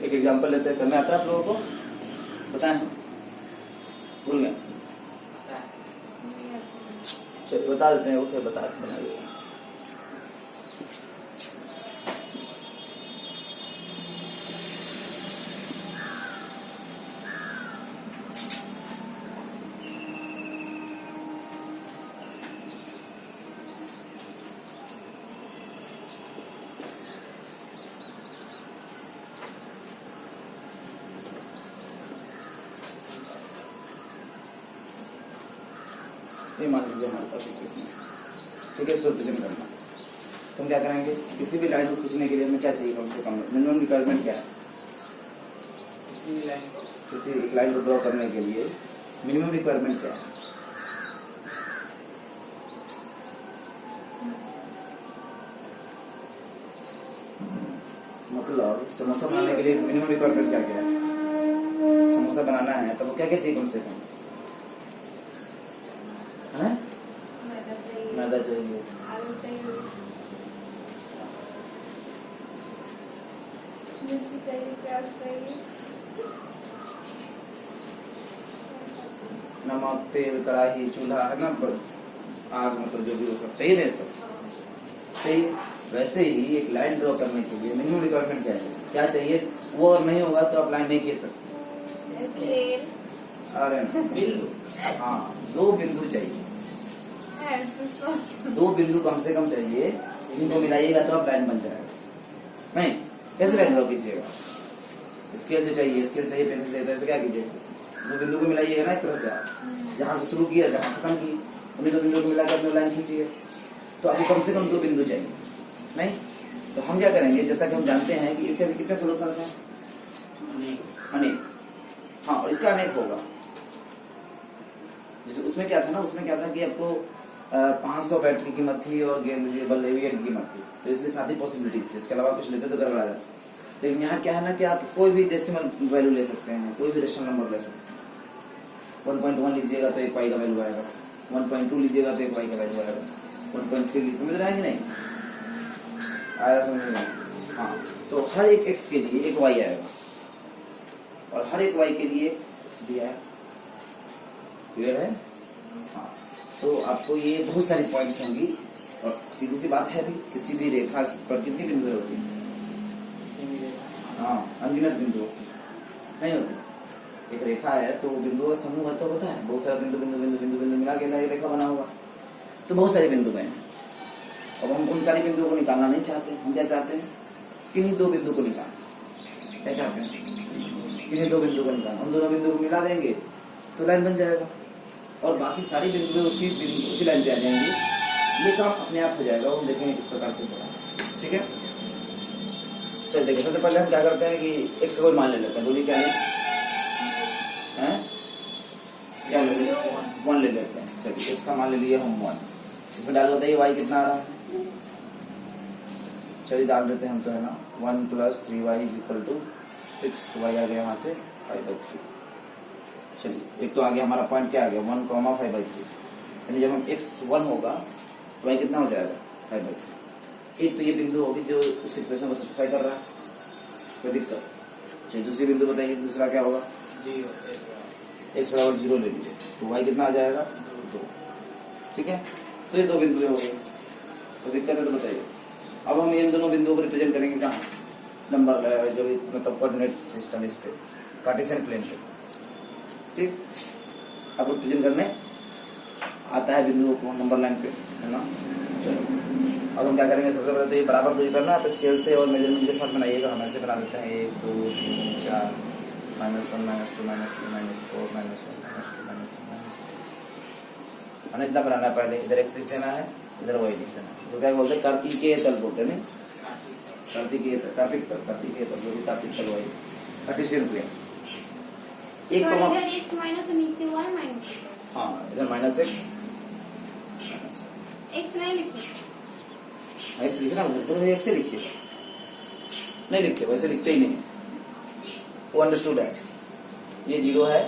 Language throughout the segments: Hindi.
एक एग्जांपल लेते हैं, करने आता है आप लोगों को? बताएं, भूल गए? चलिए बता देते हैं, ओके बता बनाइए। ये मान लीजिए हमारे पास इक्वेशन है, ठीक है, इसको प्रेजेंट करना। तो हम क्या करेंगे, किसी भी लाइन को खींचने के लिए हमें क्या चाहिए, कम से कम मिनिमम रिक्वायरमेंट क्या है? किसी एक लाइन को ड्रॉ करने के लिए मिनिमम रिक्वायरमेंट क्या है? मतलब समोसा बनाने के लिए मिनिमम रिक्वायरमेंट क्या क्या है? समोसा बनाना है तो वो क्या क्या चाहिए कम से कम? मैदा चाहिए, आलू चाहिए, मिर्ची चाहिए, प्याज चाहिए, नमक, तेल, कढ़ाई, चूल्हा है ना, आग, मतलब जो भी वो सब चाहिए ना, सब चाहिए। वैसे ही एक लाइन ड्रॉ करने के लिए मिनिमम रिक्वायरमेंट क्या है, क्या चाहिए? वो और नहीं होगा तो आप लाइन नहीं खींच सकते। अरे बिंदु, हाँ 2 बिंदु चाहिए, 2 बिंदु कम से कम चाहिए, इनको मिलाइएगा तो आप लाइन बन जाएगा। नहीं कैसे लाइन ड्रॉ कीजिएगा? स्केल जो चाहिए, स्केल चाहिए, पेंसिल चाहिए, ऐसे क्या कीजिएगा? 2 बिंदु को मिलाइएगा ना एक तरह से, आप जहाँ से शुरू किया जहाँ खत्म की, उन्हीं 2 बिंदु को मिलाकर अपनी लाइन खींचिए, तो आपको कम से कम 2 बिंदु चाहिए। नहीं तो हम क्या करेंगे, जैसा कि हम जानते हैं कि इसके कितने सोल्यूशन हैं? अनेक। हाँ, और इसका अनेक होगा। जैसे उसमें क्या था ना, उसमें क्या था कि आपको 500 बैट की कीमत थी और बल्लेवियर की कीमत थी, तो इसलिए सारी पॉसिबिलिटीज थी, इसके अलावा कुछ लेते तो गड़बड़ा जाता। लेकिन यहाँ क्या है ना कि आप कोई भी डेसिमल वैल्यू ले सकते हैं, कोई भी रेशनल नंबर ले सकते हैं। 1.1 लीजिएगा तो 1 पाई का वैल्यू आएगा, 1.2 लीजिएगा तो 1 पाई का वैल्यू आएगा, 1.3 लीजिए, समझ रहे हैं कि नहीं? आया समझ में? हाँ, तो हर एक x के लिए एक y आएगा और हर एक y के लिए एक x भी आएगा। क्लियर है? हाँ, तो आपको ये बहुत सारी पॉइंट्स होंगी और सीधी सी बात है भी, किसी भी रेखा पर कितनी बिंदुएं होती हैं? हाँ, अनगिनत बिंदु नहीं होती। एक रेखा है तो बिंदुओं का समूह है, तो होता है बहुत सारा बिंदु बिंदु बिंदु बिंदु बिंदु मिला के एक रेखा बना होगा, तो बहुत सारे बिंदु हैं। अब हम उन सारी बिंदुओं को निकालना नहीं चाहते, हम क्या चाहते हैं? किन्हीं 2 बिंदु को निकालना। क्या चाहते हैं? किन्हीं 2 बिंदु को निकालना। हम दोनों बिंदु को मिला देंगे तो लाइन बन जाएगा और बाकी सारी बिंदुएं उसी लाइन पे आ जाएंगी। ये काम अपने आप हो जाएगा, हम देखेंगे किस प्रकार से होगा। ठीक है, चल देखो, सबसे पहले हम क्या करते हैं कि x का कोई मान ले लेते हैं। बोलिए क्या है? क्या ले लेते हैं? 1 ले लेते हैं। चलिए x का मान ले लिया हम 1। इसमें डाल बताइए y कितना आ रहा है? चलिए डाल देते हैं हम, तो है ना 1 + 3y = 6, तो y आ गया यहाँ से 5/3। चलिए एक तो आ गया हमारा पॉइंट, क्या आ गया? 1, 5/3। यानी जब हम x 1 होगा तो y कितना हो जाएगा? 5/3। एक तो ये बिंदु होगी जो उस इक्वेशन को सैटिस्फाई कर रहा है, कोई दिक्कत? चलिए दूसरी बिंदु बताइए, दूसरा क्या होगा? x = 0 ले लीजिए, तो y कितना आ जाएगा? 2। ठीक है, तो ये 2 बिंदु हो गए, तो दिक्कत है तो बताइए। अब हम इन दोनों बिंदुओं को रिप्रेजेंट करेंगे कहाँ? नंबर जो भी मतलब कोऑर्डिनेट सिस्टम, इस पे कार्टेशियन प्लेन पे। ठीक, अब रिप्रेजेंट करने आता है बिंदुओं को नंबर लाइन पे, है ना? चलो अब हम क्या करेंगे, सबसे पहले तो ये बराबर दूरी पर ना आप स्केल से और मेजरमेंट के साथ बनाइएगा। हम ऐसे बना देते हैं 1 2 3 4 -1 -2 -3 -4 -1 -2 -3 -4 इतना बनाना है। पहले इधर x लिख देना है, इधर y लिख देना है। तो क्या बोलते हैं? कार्तिकेय तल बोलते हैं। कार्तिकेय तल, कार्तिकेय तल, जो भी कार्तिक तल y, कार्टेशियन प्लेन। एक तो इधर x माइनस नीचे हुआ है माइनस। हाँ, इधर -x x नहीं लिखिए, x लिखना, उधर x से लिखिए। नहीं लिखते, वैसे लिखते ही नहीं, वो अंडरस्टूड है। ये 0 है,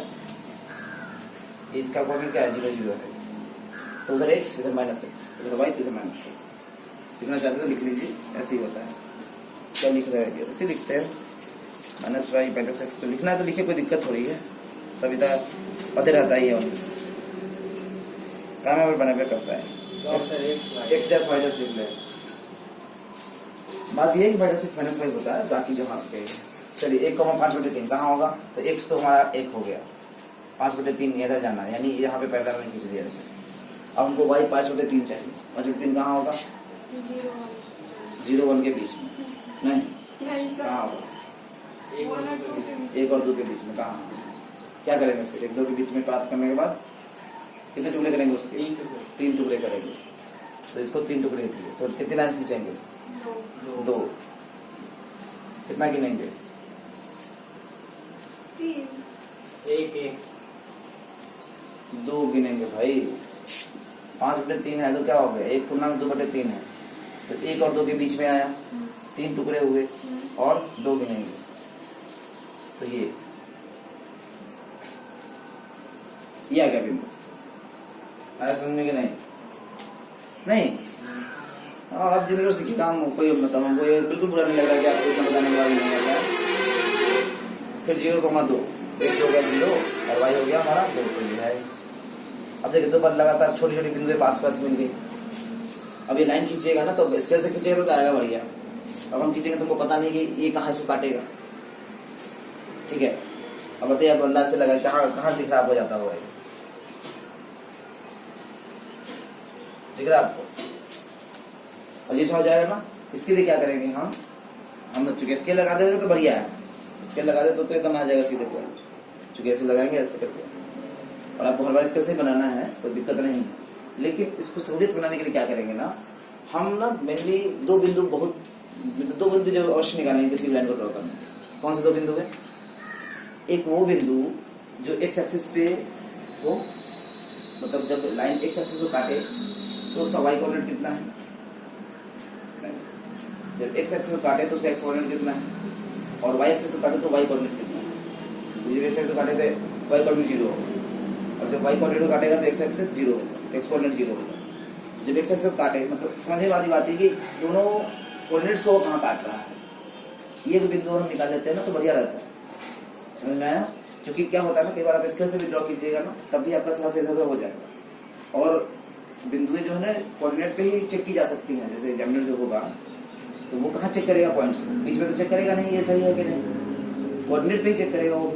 इसका कोऑर्डिनेट क्या है? 0 0 है, तो उधर x, इधर -x, इधर y, इधर -x। लिखना चाहते तो लिख लीजिए, ऐसे ही होता है। क्या लिख रहे हैं? ऐसे लिखते हैं। माइनस वाई माइनस एक्स तो लिखना है तो लिखे, कोई दिक्कत हो रही है, तभी तो पता रहता ही है उनके से काम है बना पे करता है। एक्स डैश वाई डैश लिख ले। बात ये है कि माइनस एक्स माइनस वाई होता है, बाकी जो हाँ पे चलिए 1,5/3 कहाँ होगा, तो एक्स तो हमारा 1 हो गया, 5/3 इधर जाना है, यानी यहाँ पे पहला मैंने खींच दिया ऐसे। अब हमको वाई 5/3 चाहिए, 5/3 कहाँ होगा, 0-1 के बीच में, नहीं कहाँ होगा, 1 और 2 के बीच में कहाँ, क्या करेंगे फिर 1-2 के बीच में प्राप्त करने के बाद कितने टुकड़े करेंगे उसके, 3 टुकड़े करेंगे, तो इसको 3 टुकड़े किए तो कितने लाइन्स खींचेंगे, 2। कितना गिनेंगे, 2 गिनेंगे भाई, 5/3 है तो क्या हो गया, 1/2/3 है, तो 1 और 2 के बीच में आया, 3 टुकड़े हुए और 2 गिनेंगे, तो ये आ गया बिंदु। आया समझ में कि नहीं, नहीं अब जिंदगी सीखी काम कोई बताओ, हमको ये बिल्कुल बुरा नहीं लग रहा कि आपको इतना बताने के बाद नहीं लग रहा। फिर 0,2 x हो गया 0 और y हो गया हमारा 2, तो ये है। अब देखिए 2 बार लगातार छोटी छोटी बिंदु पास पास मिल गई। अब ये लाइन खींचिएगा ना, तो स्केल से खींचेगा तो आएगा बढ़िया। अब हम खींचेंगे तुमको पता नहीं कि ये कहाँ इसको काटेगा, ठीक है। अब बताइए आप अंदाज से लगा कहाँ दिख रहा हो जाता हुआ, दिख रहा आपको, अजीब हो जाएगा ना। इसके लिए क्या करेंगे हम चूंकि स्केल लगा देंगे तो बढ़िया है, स्केल लगा दे तो एकदम आ जाएगा सीधे पॉइंट, चूंकि ऐसे लगाएंगे ऐसे करके, और आपको हर बार स्केल से बनाना है तो दिक्कत नहीं है। लेकिन इसको सहूलियत बनाने के लिए क्या करेंगे ना, हम ना मेनली 2 बिंदु जो अवश्य निकालेंगे किसी लाइन को ड्रॉ करने। कौन से 2 बिंदु है, एक वो बिंदु जो एक्स एक्सिस पे हो, मतलब जब लाइन एक्स एक्सिस को काटे तो उसका वाई कोऑर्डिनेट कितना है, जब एक्स एक्सिस को काटे तो उसका एक्स कोऑर्डिनेट कितना है, और वाई एक्सिस को काटे तो वाई कोऑर्डिनेट कितना है। जब एक्स एक्सिस को काटे तो वाई कोऑर्डिनेट 0 होगा, और जब वाई कोऑर्डिनेट को काटेगा तो एक्स एक्सिस 0 होगा, एक्स कोऑर्डिनेट 0 होगा। जब एक्स एक्सिस को काटे, मतलब समझने वाली बात है कि दोनों कोऑर्डिनेट्स को कहाँ काट रहा है, ये जो बिंदु हम निकाल लेते हैं ना तो बढ़िया रहता है, समझ में आया। क्योंकि क्या होता है ना, कई बार आप स्केल से भी ड्रॉ कीजिएगा ना, तब भी आपका थोड़ा सा इधर हो जाएगा। और बिंदुएं जो है ना कोऑर्डिनेट पे ही चेक की जा सकती हैं, जैसे एग्जामिनर जो होगा तो वो कहाँ चेक करेगा, पॉइंट्स बीच में तो चेक करेगा नहीं ये सही है कि नहीं, कोऑर्डिनेट पे ही चेक करेगा वो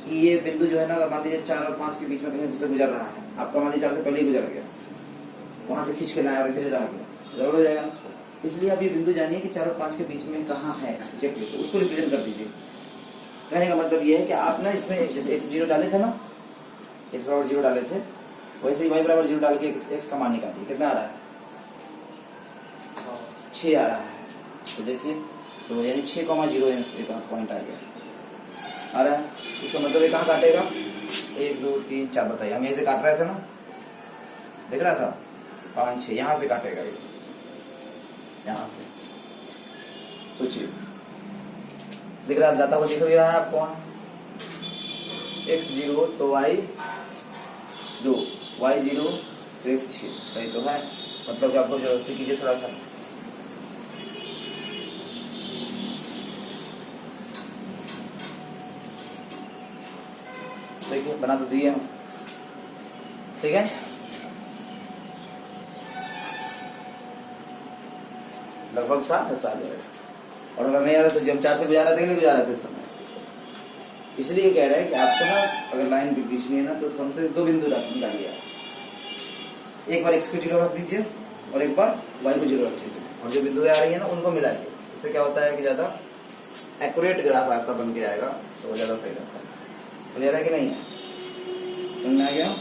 कि ये बिंदु जो है ना, मान लीजिए 4 और 5 के बीच में कहीं से गुजर रहा है, आपका मान लीजिए 4 से पहले ही गुजर गया, वहां से खींच के लाया और इधर रह गया, जरूर हो जाएगा। इसलिए आप ये बिंदु जानिए कि 4 और 5 के बीच में कहाँ है एग्जैक्टली, तो उसको रिप्रेजेंट कर दीजिए। कहने का मतलब ये है कि आप ना इसमें जैसे x 0 डाले थे ना, x बराबर 0 डाले थे, वैसे ही y बराबर 0 डाल के x का मान निकालिए, कितना आ रहा है, 6 आ रहा है। तो देखिए, तो यानी 6,0 एक पॉइंट आ गया, आ रहा है। इसका मतलब ये कहाँ काटेगा, 1 2 3 4 बताइए, हम ऐसे काट रहे थे ना, देख रहा था 5 6, यहाँ से काटेगा ये, यहाँ से सोचिए, दिख रहा जाता हुआ दिख रहा है आपको, x 0 तो y 2, y 0 तो x 6, सही तो है। मतलब कि आपको जो से कीजिए थोड़ा सा, देखिए बना तो दिए हम, ठीक है। लगभग 7 जाएगा, और अगर नहीं आ रहा तो जब 4 से गुजारा थे, नहीं गुजारा थे समय से, इसलिए कह रहे हैं कि आपको ना अगर लाइन भी खींचनी है ना तो हमसे 2 बिंदु निकालिए, एक बार x को 0 रख दीजिए और एक बार y को 0 रख दीजिए, और जो बिंदुएं आ रही है ना उनको मिलाइए। इससे क्या होता है कि ज्यादा एक्यूरेट ग्राफ आपका बन के आएगा, तो वो ज्यादा सही रहता है। क्लियर है कि नहीं है, समझ में आ गया।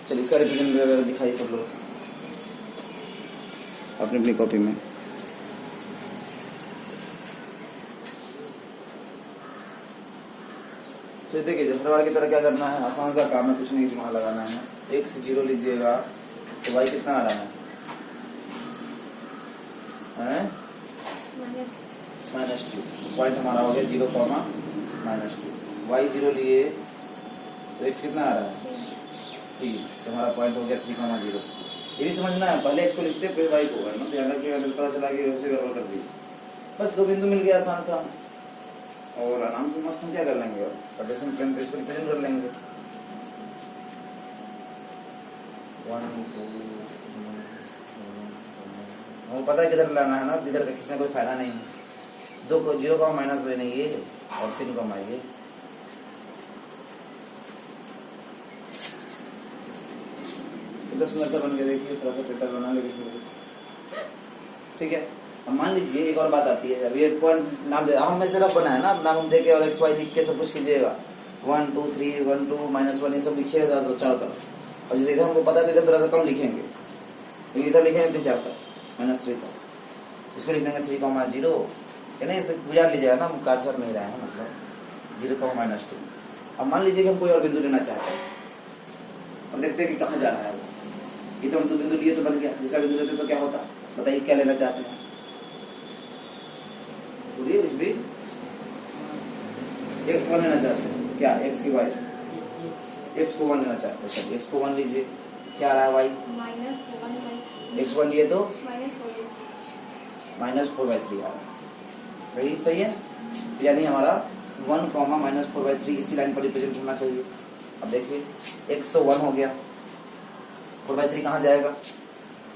चलिए इसका रिप्रेजेंट दिखाइए सब लोग अपनी अपनी कॉपी में। तो देखिए हर बार की तरह क्या करना है, आसान सा काम है, कुछ नहीं दिमाग लगाना है। x 0 लीजिएगा तो y कितना आ रहा है, -2, पॉइंट हमारा हो गया 0,-2। y 0 लिए तो x कितना आ रहा है 3, तो हमारा पॉइंट हो गया 3,0। ये भी समझना है, पहले x को लिखते फिर y को, है ना, ध्यान रखिए, अगर पता चला कि उसे गड़बड़ कर दी। बस 2 बिंदु मिल गया आसान सा, और आराम से मस्त हम क्या कर लेंगे, और कार्टेशियन प्लेन पे इसको रिप्रेजेंट कर लेंगे। 1 2, हमें पता है किधर लाना है ना, इधर खींचने कोई फायदा नहीं है। 2 को 0 का माइनस लेने ये, और 3 को ये। कितना सुंदर सा बन गया, देखिए थोड़ा सा पेपर बना लेंगे, ठीक है। अब मान लीजिए एक और बात आती है, अब ये पॉइंट नाम दे, हम में से रफ बना है ना, नाम हम देके और एक्स वाई लिख के सब कुछ कीजिएगा, 1 2 3 1 2 -1 ये सब लिखिएगा तो चारों तरफ। और जैसे इधर हमको पता है तो इधर थोड़ा सा कम लिखेंगे, लेकिन इधर लिखेंगे 3 4 तक, -3 तक, इसको लिख देंगे 3,0, यानी इसे गुजार लीजिएगा ना, हम काट नहीं रहे हैं, मतलब 0,-2। अब मान लीजिए कि हम कोई और बिंदु लेना चाहते हैं, अब देखते हैं कि कहाँ जा रहा है वो। ये तो हम 2 बिंदु लिए तो बन गया, दूसरा बिंदु लेते तो क्या होता, बताइए क्या लेना चाहते हैं, बोलिए कुछ भी। एक 1 लेना चाहते हैं, क्या x की y, x को 1 लेना चाहते हैं, चलिए x को 1 लीजिए, क्या आ रहा है y, -1/3 x1 लिए तो -4/3 -4/3 आ रहा है, वही सही है। तो यानी हमारा 1, -4/3 इसी लाइन पर रिप्रेजेंट होना चाहिए। अब देखिए x तो 1 हो गया, 4/3 कहाँ जाएगा,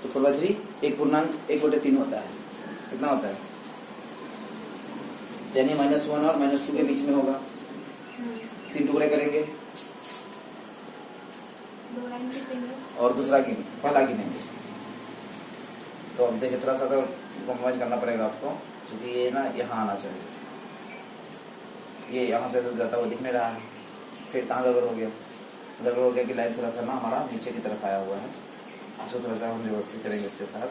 तो 4/3 1 पूर्णांक 1/3 होता है, कितना होता है, यानी -1 और -2 के बीच में होगा, 3 टुकड़े करेंगे, 2 लाइन पे चाहिए और दूसरा गिन, पहला गिनेंगे। तो अब देखिए थोड़ा सा तो कॉम्प्रोमाइज करना पड़ेगा आपको, क्योंकि ये ना यहाँ आना चाहिए, ये यहाँ से तो जाता हुआ दिख नहीं रहा है, फिर कहाँ गड़बड़ हो गया, गड़बड़ हो गया कि लाइन थोड़ा सा ना हमारा नीचे की तरफ आया हुआ है, इसको थोड़ा सा हम व्यवस्थित करेंगे इसके साथ,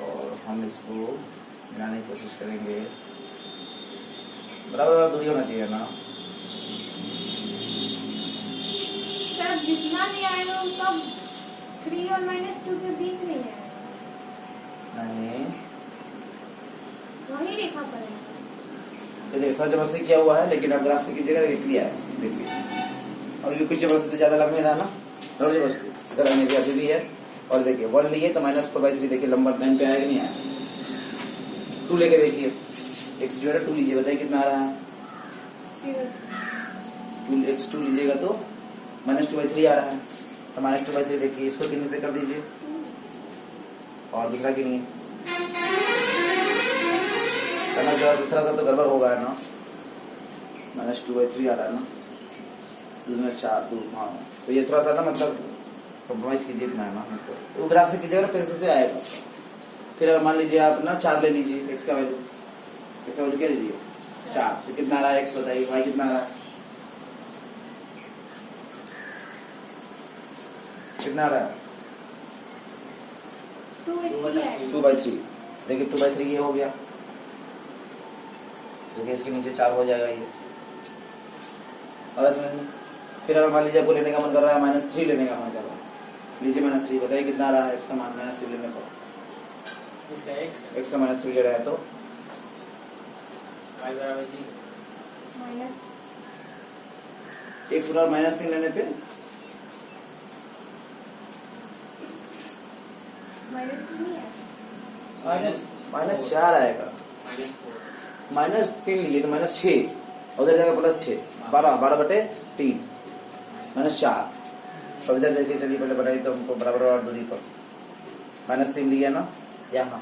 और हम इसको मिलाने की कोशिश करेंगे, बराबर दूरी होना चाहिए ना। सर जितना भी आएगा वो सब 3 और -2 के बीच में है, नहीं वही रेखा पड़ेगा। तो देखिए थोड़ा जबरदस्ती किया हुआ है, लेकिन अब ग्राफ से कीजिएगा देख लिया है, देखिए अभी भी कुछ जबरदस्ती तो ज्यादा लग नहीं रहा ना, थोड़ा जबरदस्ती सीधा लगने की अभी भी है। और देखिए 1 लिए तो -4/3, देखिए लंबर लाइन पे आएगा नहीं आया। 2 लेके देखिए, x जो है 2 लीजिए, बताइए कितना आ रहा है, 2x2 लीजिएगा तो -2/3 आ रहा है, तो -2/3 देखिए, इसको कितने से कर दीजिए, और दूसरा गिनिए, थोड़ा सा तो गड़बड़ होगा ना, -2/3 आ रहा है ना, 2 4 2, हाँ, तो ये थोड़ा सा ना मतलब कॉम्प्रोमाइज कीजिए ना, मतलब वो ग्राफ से कीजिएगा ना, पेंसिल से आएगा। फिर अगर मान लीजिए आप ना 4 ले लीजिए, x का वैल्यू क्या लीजिए 4, तो कितना आ रहा है x, बताइए y कितना आ रहा है, कितना आ रहा है 2/3, देखिए 2/3 ये हो गया, देखिए इसके नीचे 4 हो जाएगा ये, और फिर अगर मान लीजिए आपको लेने का मन कर रहा है, -3 लेने का मन कर रहा है, लीजिए -3, बताइए कितना आ रहा है x का मान, -3 लेने पर, x का -3 ले रहा है तो y बराबर जी x बराबर -3 लेने पे -4 आएगा, -3 लीजिए तो -6, उधर जाएगा +6, 12/3 -4, और इधर देखिए, चलिए पहले बनाइए तो हमको बराबर और दूरी पर -3 लिया ना यहाँ,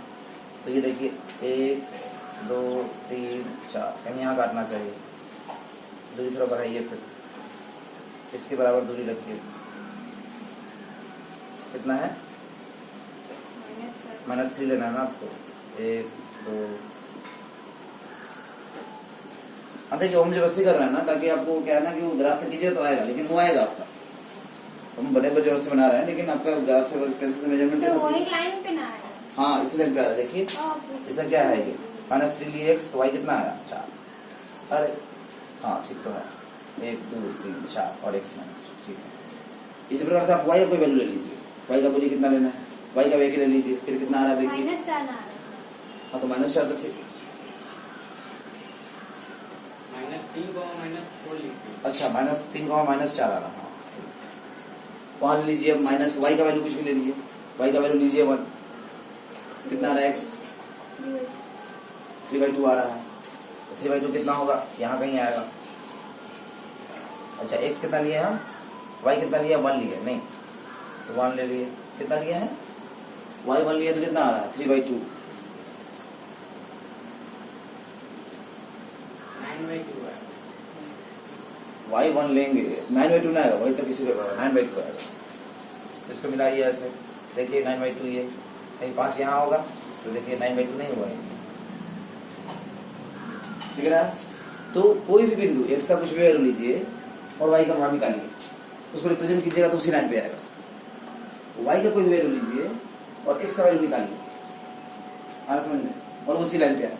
तो ये देखिए 1 2 3 4, यानी यहाँ काटना चाहिए, दूरी थोड़ा बढ़ाइए, फिर इसके बराबर दूरी रखिए, कितना है -3 लेना है ना आपको, 1 2, हाँ देखिए हम जबरदस्ती कर रहे हैं ना, ताकि आपको क्या है ना कि वो ग्राफ पे कीजिए तो आएगा, लेकिन वो आएगा आपका, हम बड़े जबरदस्ती बना रहे हैं, लेकिन आपका ग्राफ से पेंसिल से मेजरमेंट तो वही लाइन पे ना आएगा। हाँ इसलिए प्यारा, देखिए इसका क्या है, ये -3 लिए x, तो y कितना आया 4, अरे हाँ ठीक तो है, 1 2 3 4 और x -3, ठीक है। इसी प्रकार से आप y का कोई वैल्यू ले लीजिए, y का बोलिए कितना लेना है, y का वैल्यू ले लीजिए, फिर कितना आ रहा है देखिए, -4 ना आ रहा है। हाँ तो -4 तो ठीक, -3 को -4 लिखते हैं। अच्छा -3 -4 आ रहा, हाँ वहां ले लीजिए माइनस y का वैल्यू कुछ भी ले लीजिए, y का वैल्यू लीजिए 1, कितना आ रहा है x 3/2 आ रहा है, 3/2 कितना होगा, यहाँ कहीं आएगा। अच्छा x कितना लिए हम, y कितना लिया 1 लिए, नहीं तो 1 ले लिए, कितना लिया है y 1 लिया तो कितना आ रहा है 3/2, 9/2 है। y 1 लेंगे 9/2 ना आएगा, वही तो किसी को 9/2 आएगा। इसको मिलाइए ऐसे, देखिए 9/2 ये कहीं 5 यहाँ होगा तो देखिए 9/2 नहीं हुआ, ठीक है ना। तो कोई भी बिंदु x का कुछ भी वैल्यू लीजिए और y का मान निकालिए, उसको रिप्रेजेंट कीजिएगा तो उसी लाइन पे आएगा। y का कोई भी वैल्यू लीजिए और x का वैल्यू निकालिए, आ रहा समझ में, और उसी लाइन पे आएगा।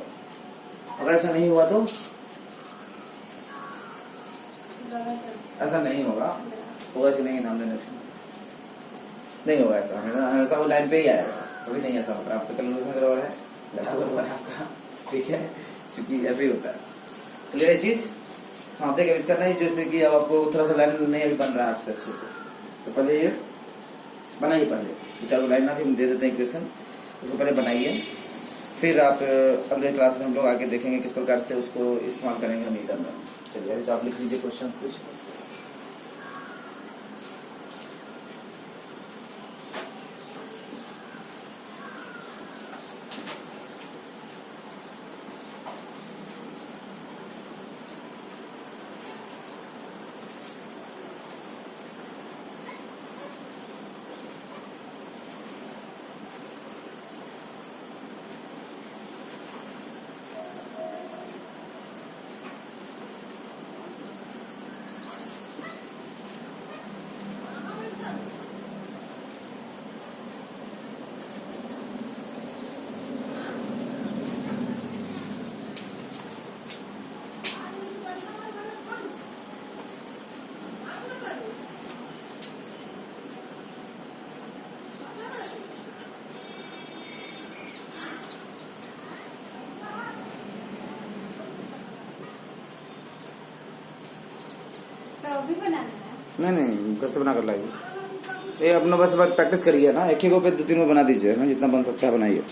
अगर ऐसा नहीं हुआ तो ऐसा नहीं होगा, होगा कि नहीं नाम लेने नहीं होगा ऐसा, हमेशा वो लाइन पे ही आएगा, कभी नहीं ऐसा होगा। आपका कैलकुलेशन गड़बड़ है, गड़बड़ है आपका, ठीक है, क्योंकि ऐसे ही होता है। क्लियर है चीज। हाँ देखिए इसका नहीं, जैसे कि अब आपको थोड़ा सा लाइन नहीं अभी बन रहा है आपसे अच्छे से, तो पहले ये बनाइए, पहले चारों लाइन आप दे देते हैं इक्वेशन, उसको पहले बनाइए, फिर आप अगले क्लास में हम लोग आगे देखेंगे किस प्रकार से उसको इस्तेमाल करेंगे हम मीटर में। चलिए अभी तो आप लिख लीजिए क्वेश्चन कुछ। सर अभी बनाना है? नहीं कैसे बना कर लाइए, ये अपना बस प्रैक्टिस करिए ना, एक ही को पे 2-3 को बना दीजिए ना, जितना बन सकता है बनाइए।